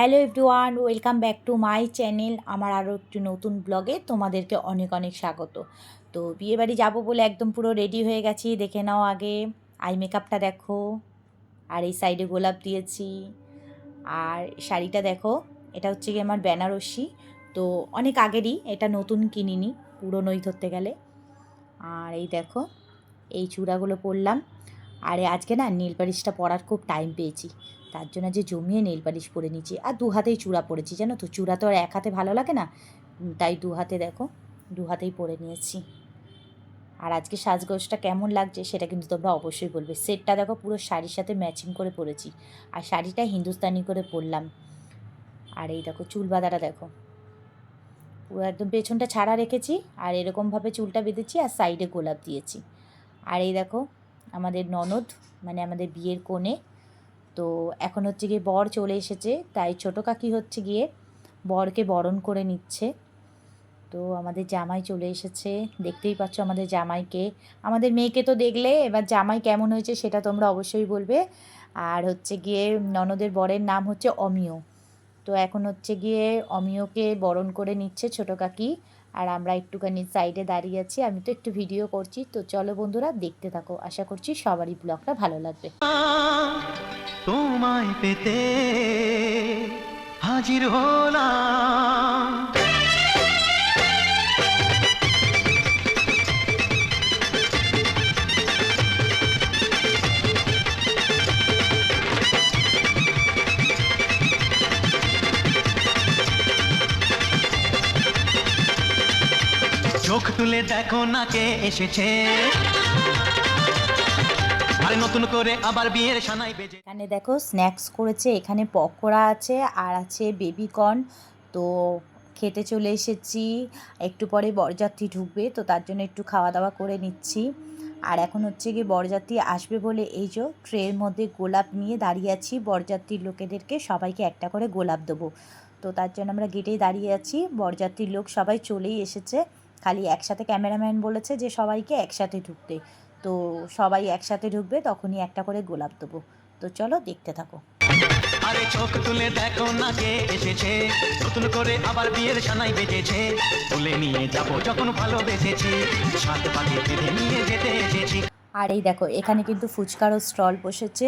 Hello everyone, welcome back to my channel. আমার আরও একটি নতুন ব্লগে তোমাদেরকে অনেক অনেক স্বাগত। তো বিয়েবাড়ি যাব বলে একদম পুরো রেডি হয়ে গেছি। দেখে নাও আগে আই মেকআপটা দেখো, আর এই সাইডে গোলাপ দিয়েছি, আর শাড়িটা দেখো, এটা হচ্ছে কি আমার বেনারসি। তো অনেক আগেরই, এটা নতুন কিনিনি, পুরনোই ধরতে গেলে। আর এই দেখো এই চূড়াগুলো পরলাম। আর আজকে না নীল পালিশটা পরার খুব টাইম পেয়েছি, তার জন্য যে জমিয়ে নেল পালিশ পরে নিচ্ছি। আর দু হাতেই চূড়া পরেছি, জানো তো, চূড়া তো আর এক হাতে ভালো লাগে না, তাই দু হাতে দেখো, দু হাতেই পরে নিয়েছি। আর আজকে সাজগোজটা কেমন লাগছে সেটা কিন্তু তোমরা অবশ্যই বলবে। সেটটা দেখো পুরো শাড়ির সাথে ম্যাচিং করে পরেছি, আর শাড়িটা হিন্দুস্তানি করে পরলাম। আর এই দেখো চুল বাঁধাটা দেখো, পুরো একদম পেছনটা ছাড়া রেখেছি, আর এরকমভাবে চুলটা বেঁধেছি, আর সাইডে গোলাপ দিয়েছি। আর এই দেখো আমাদের ননদ, মানে আমাদের বিয়ের কোণে। তো এখন হচ্ছে গিয়ে বর চলে এসেছে, তাই ছোটো কাকি হচ্ছে গিয়ে বরকে বরণ করে নিচ্ছে। তো আমাদের জামাই চলে এসেছে, দেখতেই পাচ্ছ আমাদের জামাইকে। আমাদের মেয়েকে তো দেখলে, এবার জামাই কেমন হয়েছে সেটা তোমরা অবশ্যই বলবে। আর হচ্ছে গিয়ে ননদের বরের নাম হচ্ছে অমিয়। তো এখন হচ্ছে গিয়ে অমিয়কে বরণ করে নিচ্ছে ছোটো কাকি, আর আমরা একটুখানি সাইডে দাঁড়িয়ে আছি। আমি তো একটু ভিডিও করছি। তো চলো বন্ধুরা, দেখতে থাকো, আশা করছি সবারই ব্লগটা ভালো লাগবে। তোমায় পেতে হাজির হলাম, চোখ তুলে দেখো না কে এসেছে, আর নতুন করে আবার বিয়ের সানাই বেজে। এখানে দেখো স্ন্যাক্স করেছে, এখানে পকোড়া আছে আর আছে বেবিকর্ন। তো খেতে চলে এসেছি। একটু পরে বরযাত্রী ঢুকবে, তো তার জন্য একটু খাওয়া দাওয়া করে নিচ্ছি। আর এখন হচ্ছে গিয়ে বরযাত্রী আসবে বলে এই যে ট্রের মধ্যে গোলাপ নিয়ে দাঁড়িয়ে আছি। বরযাত্রীর লোকেদেরকে সবাইকে একটা করে গোলাপ দেবো, তো তার জন্য আমরা গেটেই দাঁড়িয়ে আছি। বরযাত্রীর লোক সবাই চলেই এসেছে, খালি একসাথে ক্যামেরাম্যান বলেছে যে সবাইকে একসাথে ঢুকতে। তো সবাই একসাথে ঢুকবে, তখনই একটা করে গোলাপ দেবো। তো চলো দেখতে থাকো। আরে চোখ তুলে দেখো না কে এসেছে, নতুন করে আবার বিয়ের সানাই বেজেছে। তুলে নিয়ে যাবো যখন ভালোবেসেছি, সাত পাখি বেঁধে নিয়ে যেতে এসেছি। আর এই দেখো এখানে কিন্তু ফুচকারও স্টল বসেছে,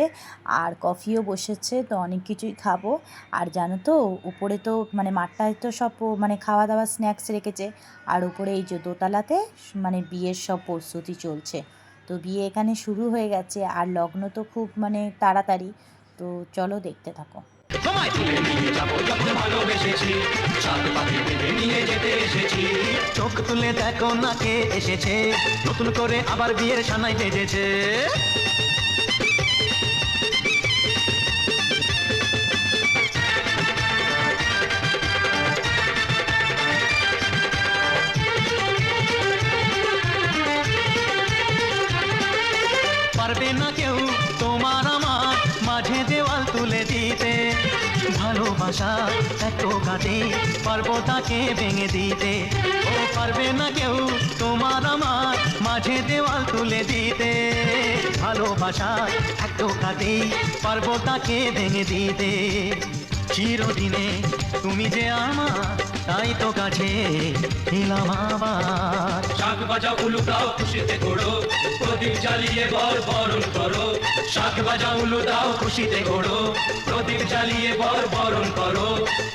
আর কফিও বসেছে, তো অনেক কিছুই খাবো। আর জানো তো উপরে তো মানে মাঠটায় তো সব মানে খাওয়া দাওয়া স্ন্যাক্স রেখেছে, আর উপরে এই যে দোতলাতে মানে বিয়ের সব প্রস্তুতি চলছে। তো বিয়ে এখানে শুরু হয়ে গেছে, আর লগ্ন তো খুব মানে তাড়াতাড়ি। তো চলো দেখতে থাকো। তোমায় তুলে নিয়ে যাবো যখন ভালোবেসেছি, সাত পাখি বেঁধে নিয়ে যেতে এসেছি। চোখ তুলে দেখো না কে এসেছে, নতুন করে আবার বিয়ের সানাই বেজেছে। পারবে না কেউ তোমার আমার মাঝে দেওয়াল তুলে দিতে, ভালোবাসা এত কাটে পারবো তাকে ভেঙে দিতে। ও পারবে না কেউ তোমার আমার মাঝে দেওয়াল তুলে দিতে, ভালোবাসা এত কাটে পারবো তাকে ভেঙে দিতে। চিরদিনে তুমি যে আমার, তাই তো কাছে এলাম আবার। শাক বাজাও উলু দাও খুশিতে ঘোড়ো, প্রদীপ জ্বালিয়ে বর বরণ করো। শাক বাজাও উলু দাও খুশিতে ঘোড়ো, প্রদীপ জ্বালিয়ে বর বরণ করো।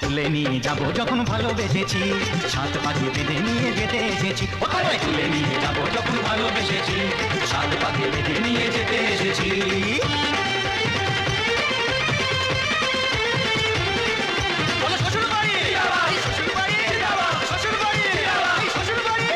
তুলে নিয়ে যাবো যখন ভালোবেসেছি, সাত পাখি বেঁধে নিয়ে যেতে এসেছি। তোমায় তুলে নিয়ে যাবো যখন ভালোবেসেছি, সাত পাখি বেঁধে নিয়ে যেতে এসেছি। বলো শ্বশুর বাড়ি, শ্বশুর বাড়ি, শ্বশুর বাড়ি, শ্বশুর বাড়ি।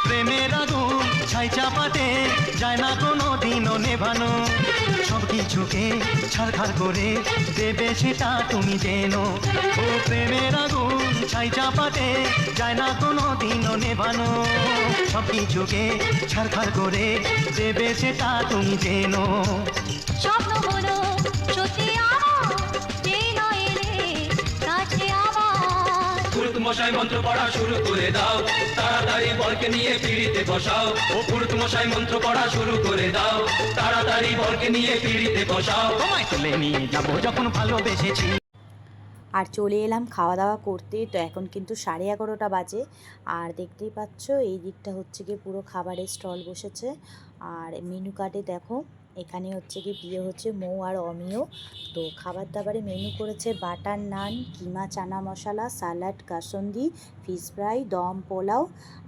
প্রেমের আগুন ছাই চাপাতে যায় না কোনো দিনও নেভানো, সব কিছুকে ছাড়খাড় করে দেবে সেটা তুমি জেনো। ও প্রেমের আগুন ছাই চাপাতে যায় না কোনো দিনও নেভানো, সব কিছুকে ছাড়খাড় করে দেবে সেটা তুমি জেনো। স্বপ্ন হলো সত্যি আমার, এই নয় রে কাছে আমার। তুম মশাই মন্ত্র পড়া শুরু করে দাও, তাড়াতাড়ি বরকে নিয়ে পিড়িতে বসাও। ও পুরুত মশাই মন্ত্র পড়া শুরু করে দাও, তাড়াতাড়ি বরকে নিয়ে পিড়িতে বসাও। তোমায় তুলে নিয়ে যাবো যখন ভালোবেসেছি। আর চলে এলাম খাওয়া দাওয়া করতে। তো এখন কিন্তু 11:30 বাজে। আর দেখতেই পাচ্ছ এই দিকটা হচ্ছে গিয়ে পুরো খাবারের স্টল বসেছে। আর মেনু কার্ডে দেখো এখানে হচ্ছে কি বিয়ে হচ্ছে মৌ আর অমিয়। তো খাবার দাবারে মেনু করেছে বাটার নান, কিমা chana masala, salad, kasundi, fish fry, দম পোলাও,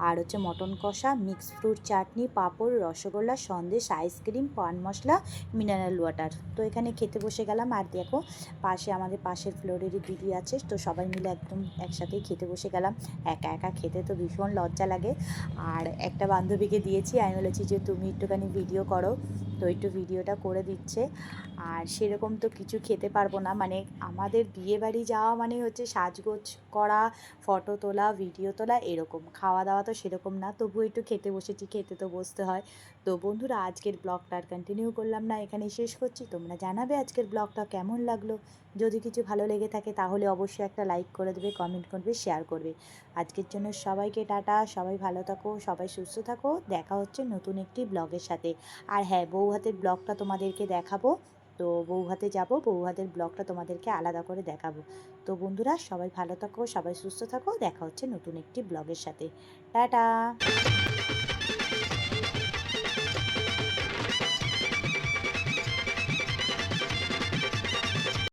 আর হচ্ছে মটন কষা, মিক্সড ফ্রুট চাটনি, পাঁপড়, রসগোল্লা, সন্দেশ, আইসক্রিম, পান মশলা, মিনারেল ওয়াটার। তো এখানে খেতে বসে গেলাম। আর দেখো পাশে আমাদের পাশের ফ্লোরেরই দিদি আছে, তো সবাই মিলে একদম একসাথেই খেতে বসে গেলাম। একা একা খেতে তো ভীষণ লজ্জা লাগে। আর একটা বান্ধবীকে দিয়েছি, আমি বলেছি যে তুমি একটুখানি ভিডিও করো, তো একটু ভিডিওটা করে দিচ্ছে। আর সেরকম তো কিছু খেতে পারবো না, মানে আমাদের বিয়েবাড়ি যাওয়া মানে হচ্ছে সাজগোজ করা, ফটো তোলা, ভিডিও তোলা, এরকম। খাওয়া দাওয়া তো সেরকম না, তবুও একটু খেতে বসেছি, খেতে তো বসতে হয়। তো বন্ধুরা আজকের ব্লগটা আর কন্টিনিউ করলাম না, এখানেই শেষ করছি। তোমরা জানাবে আজকের ব্লগটা কেমন লাগলো। যদি কিছু ভালো লেগে থাকে তাহলে অবশ্যই একটা লাইক করে দেবে, কমেন্ট করবে, শেয়ার করবে। আজকের জন্য সবাইকে টাটা, সবাই ভালো থাকো, সবাই সুস্থ থাকো। দেখা হচ্ছে নতুন একটি ব্লগের সাথে। আর হ্যাঁ, বউভাতের ব্লগটা তোমাদেরকে দেখাবো। তো বউভাতে যাব, বউভাতের ব্লগটা তোমাদেরকে আলাদা করে দেখাবো। তো বন্ধুরা সবাই ভালো থাকো, সবাই সুস্থ থাকো। দেখা হচ্ছে নতুন একটি ব্লগের সাথে। টাটা।